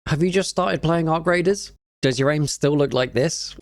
Have you just started playing Arc Raiders? Does your aim still look like this?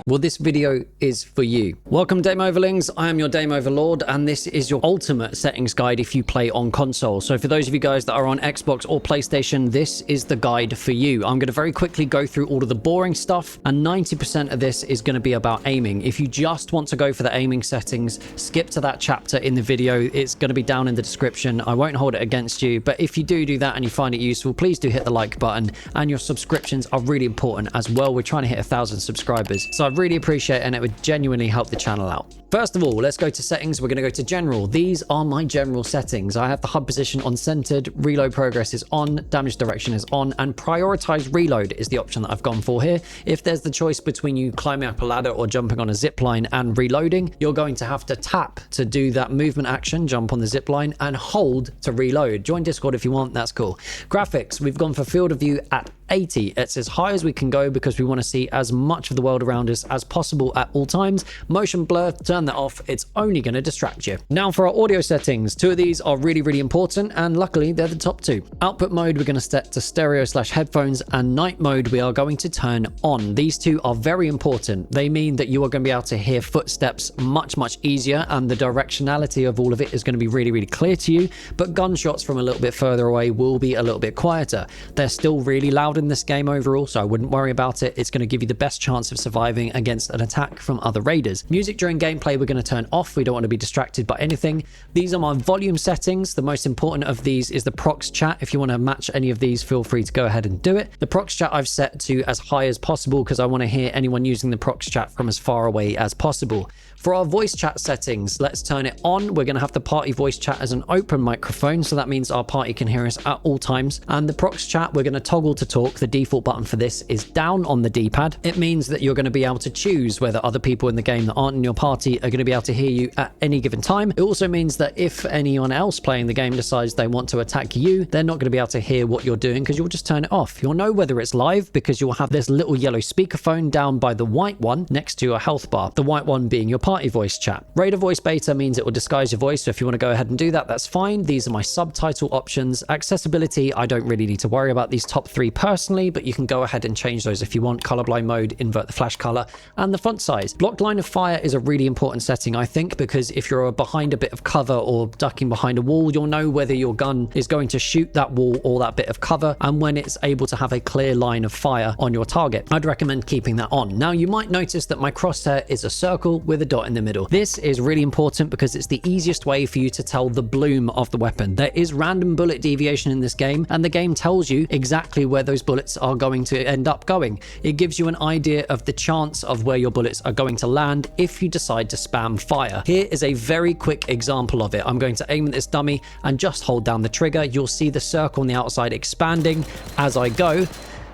Well, this video is for you. Welcome, Game Overlings. I am your Game Overlord, and this is your ultimate settings guide if you play on console. So for those of you guys that are on Xbox or PlayStation, this is the guide for you. I'm going to very quickly go through all of the boring stuff, and 90% of this is going to be about aiming. If you just want to go for the aiming settings, skip to that chapter in the video. It's going to be down in the description. I won't hold it against you, but if you do that and you find it useful, please do hit the like button, and your subscriptions are really important as well. We're trying to hit 1,000 subscribers, so I really appreciate it, and it would genuinely help the channel out. First of all, let's go to settings. We're going to go to general. These are my general settings. I have the hub position on centered, reload progress is on, damage direction is on, and prioritize reload is the option that I've gone for here. If there's the choice between you climbing up a ladder or jumping on a zip line and reloading, you're going to have to tap to do that movement action, jump on the zip line, and hold to reload. Join Discord if you want, that's cool. Graphics, we've gone for field of view at 80. It's as high as we can go because we want to see as much of the world around us as possible at all times. Motion blur, turn that off. It's only going to distract you. Now for our audio settings, two of these are really important, and luckily they're the top two. Output mode, we're going to set to stereo/headphones, and night mode we are going to turn on. These two are very important. They mean that you are going to be able to hear footsteps much easier, and the directionality of all of it is going to be really clear to you, but gunshots from a little bit further away will be a little bit quieter. They're still really loud in this game overall, so I wouldn't worry about it. It's going to give you the best chance of surviving against an attack from other raiders. Music during gameplay we're going to turn off. We don't want to be distracted by anything. These are my volume settings. The most important of these is the prox chat. If you want to match any of these, feel free to go ahead and do it. The prox chat I've set to as high as possible because I want to hear anyone using the prox chat from as far away as possible. For our voice chat settings, let's turn it on. We're going to have the party voice chat as an open microphone, so that means our party can hear us at all times. And the prox chat, we're going to toggle to talk. The default button for this is down on the D-pad. It means that you're going to be able to choose whether other people in the game that aren't in your party are going to be able to hear you at any given time. It also means that if anyone else playing the game decides they want to attack you, they're not going to be able to hear what you're doing because you'll just turn it off. You'll know whether it's live because you'll have this little yellow speakerphone down by the white one next to your health bar, the white one being your party voice chat. Raider voice beta means it will disguise your voice, so if you want to go ahead and do that, that's fine. These are my subtitle options. Accessibility, I don't really need to worry about these top three personally, but you can go ahead and change those if you want. Colorblind mode, invert the flash color, and the font size. Blocked line of fire is a really important setting, I think, because if you're behind a bit of cover or ducking behind a wall, you'll know whether your gun is going to shoot that wall or that bit of cover, and when it's able to have a clear line of fire on your target. I'd recommend keeping that on. Now, you might notice that my crosshair is a circle with a dot in the middle. This is really important because it's the easiest way for you to tell the bloom of the weapon. There is random bullet deviation in this game, and the game tells you exactly where those bullets are going to end up going. It gives you an idea of the chance of where your bullets are going to land if you decide to spam fire. Here is a very quick example of it. I'm going to aim at this dummy and just hold down the trigger. You'll see the circle on the outside expanding as I go.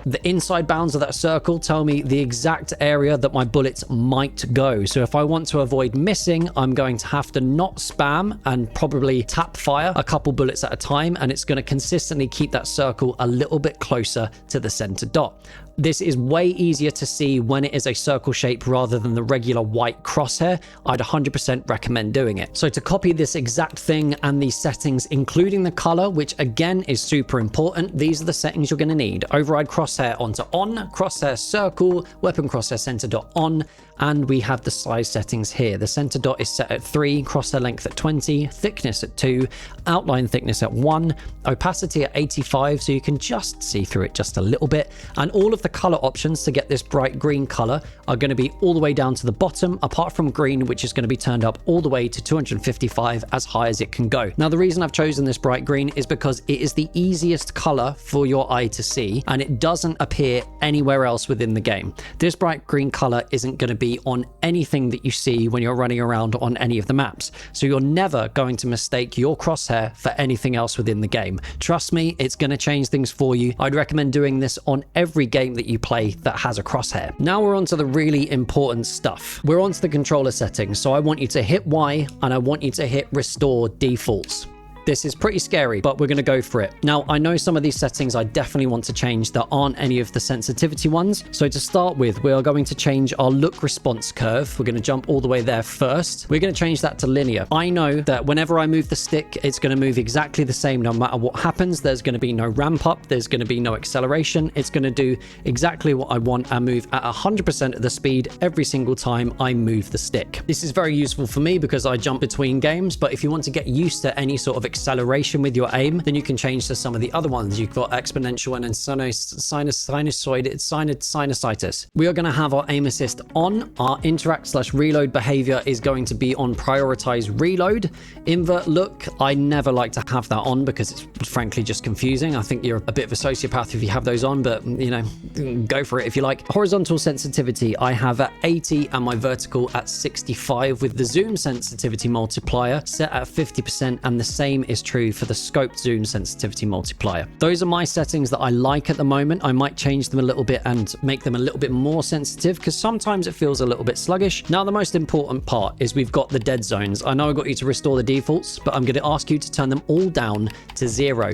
The inside bounds of that circle tell me the exact area that my bullets might go. So if I want to avoid missing, I'm going to have to not spam and probably tap fire a couple bullets at a time, and it's going to consistently keep that circle a little bit closer to the center dot. This is way easier to see when it is a circle shape rather than the regular white crosshair. I'd 100% recommend doing it. So to copy this exact thing and these settings, including the color, which again is super important, these are the settings you're going to need. Override crosshair onto on, crosshair circle, weapon crosshair center dot on, and we have the size settings here. The center dot is set at 3, crosshair length at 20, thickness at 2, outline thickness at 1, opacity at 85, so you can just see through it just a little bit, and all of the color options to get this bright green color are going to be all the way down to the bottom, apart from green, which is going to be turned up all the way to 255, as high as it can go. Now, the reason I've chosen this bright green is because it is the easiest color for your eye to see, and it doesn't appear anywhere else within the game. This bright green color isn't going to be on anything that you see when you're running around on any of the maps, so you're never going to mistake your crosshair for anything else within the game. Trust me, it's going to change things for you. I'd recommend doing this on every game that you play that has a crosshair. Now we're on to the really important stuff. We're on to the controller settings, so I want you to hit Y and I want you to hit restore defaults. This is pretty scary, but we're going to go for it. Now, I know some of these settings I definitely want to change that aren't any of the sensitivity ones. So to start with, we are going to change our look response curve. We're going to jump all the way there first. We're going to change that to linear. I know that whenever I move the stick, it's going to move exactly the same no matter what happens. There's going to be no ramp up. There's going to be no acceleration. It's going to do exactly what I want and move at 100% of the speed every single time I move the stick. This is very useful for me because I jump between games, but if you want to get used to any sort of acceleration with your aim, then you can change to some of the other ones. You've got exponential and sinusitis. We are going to have our aim assist on. Our interact/reload behavior is going to be on prioritize reload. Invert look, I never like to have that on because it's frankly just confusing. I think you're a bit of a sociopath if you have those on, but you know, go for it if you like. Horizontal sensitivity I have at 80 and my vertical at 65 with the zoom sensitivity multiplier set at 50%, and the same is true for the scoped zoom sensitivity multiplier. Those are my settings that I like at the moment. I might change them a little bit and make them a little bit more sensitive because sometimes it feels a little bit sluggish. Now, the most important part is we've got the dead zones. I know I got you to restore the defaults, but I'm going to ask you to turn them all down to 0.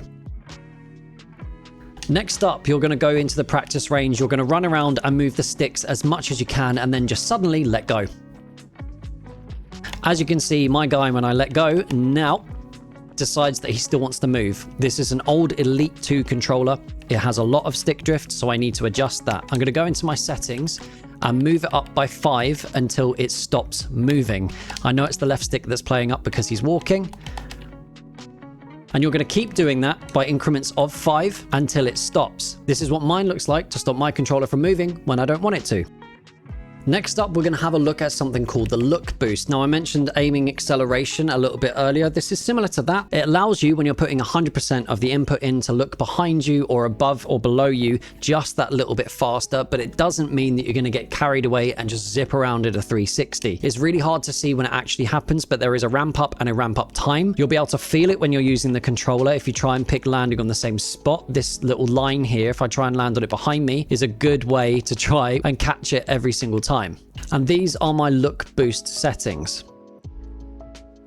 Next up, you're going to go into the practice range. You're going to run around and move the sticks as much as you can and then just suddenly let go. As you can see, my guy, when I let go, now decides that he still wants to move. This is an old Elite 2 controller. It has a lot of stick drift, so I need to adjust that. I'm going to go into my settings and move it up by 5 until it stops moving. I know it's the left stick that's playing up because he's walking. And you're going to keep doing that by increments of 5 until it stops. This is what mine looks like to stop my controller from moving when I don't want it to. Next up, we're going to have a look at something called the look boost. Now, I mentioned aiming acceleration a little bit earlier. This is similar to that. It allows you, when you're putting 100% of the input in, to look behind you or above or below you just that little bit faster, but it doesn't mean that you're going to get carried away and just zip around at a 360. It's really hard to see when it actually happens, but there is a ramp up and a ramp up time. You'll be able to feel it when you're using the controller. If you try and pick landing on the same spot, this little line here, if I try and land on it behind me, is a good way to try and catch it every single time. And these are my look boost settings.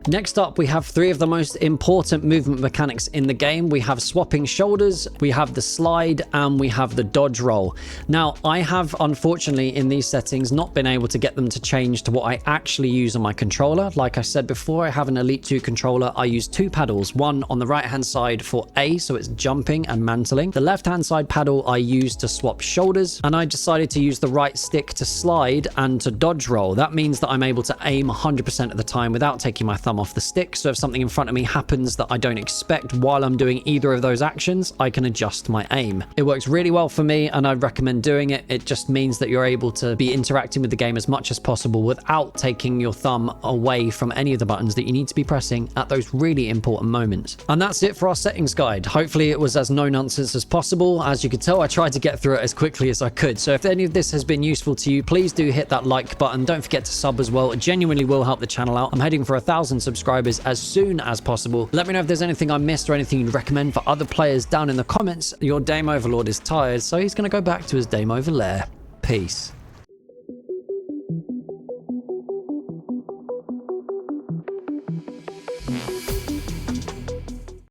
Next up, we have 3 of the most important movement mechanics in the game. We have swapping shoulders, we have the slide, and we have the dodge roll. Now, I have, unfortunately, in these settings, not been able to get them to change to what I actually use on my controller. Like I said before, I have an Elite 2 controller. I use 2 paddles, one on the right-hand side for A, so it's jumping and mantling. The left-hand side paddle I use to swap shoulders, and I decided to use the right stick to slide and to dodge roll. That means that I'm able to aim 100% of the time without taking my thumb off the stick. So if something in front of me happens that I don't expect while I'm doing either of those actions, I can adjust my aim. It works really well for me and I'd recommend doing it. It just means that you're able to be interacting with the game as much as possible without taking your thumb away from any of the buttons that you need to be pressing at those really important moments. And that's it for our settings guide. Hopefully it was as no nonsense as possible. As you could tell, I tried to get through it as quickly as I could. So if any of this has been useful to you, please do hit that like button. Don't forget to sub as well. It genuinely will help the channel out. I'm heading for 1,000 subscribers as soon as possible. Let me know if there's anything I missed or anything you'd recommend for other players down in the comments. Your Dame Overlord is tired, so he's going to go back to his Dame Over lair. Peace.